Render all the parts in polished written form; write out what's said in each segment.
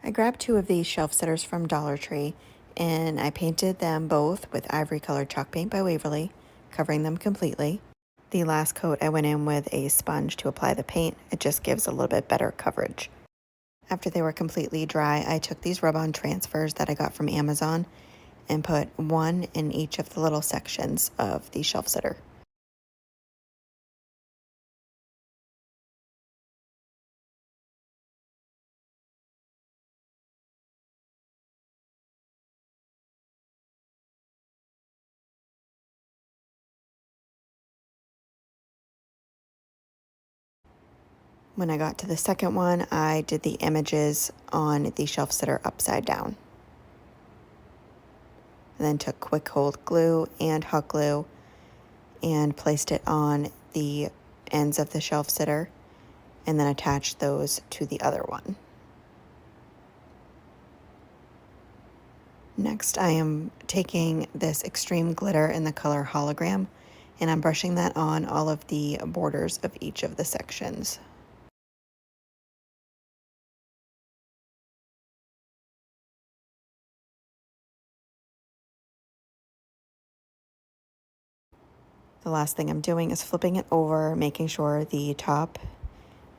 I grabbed two of these shelf sitters from Dollar Tree and I painted them both with ivory colored chalk paint by Waverly, covering them completely. The last coat I went in with a sponge to apply the paint. It just gives a little bit better coverage. After they were completely dry, I took these rub-on transfers that I got from Amazon and put one in each of the little sections of the shelf sitter. When I got to the second one, I did the images on the shelf sitter upside down. And then took quick hold glue and hot glue and placed it on the ends of the shelf sitter and then attached those to the other one. Next, I am taking this extreme glitter in the color hologram and I'm brushing that on all of the borders of each of the sections. The last thing I'm doing is flipping it over, making sure the top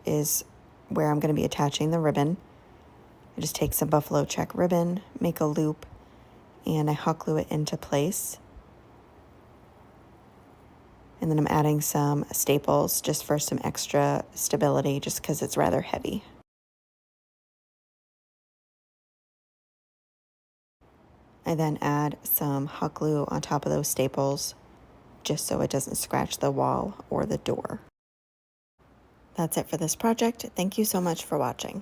is where I'm going to be attaching the ribbon. I just take some buffalo check ribbon, make a loop, and I hot glue it into place. And then I'm adding some staples just for some extra stability, just because it's rather heavy. I then add some hot glue on top of those staples, just so it doesn't scratch the wall or the door. That's it for this project. Thank you so much for watching.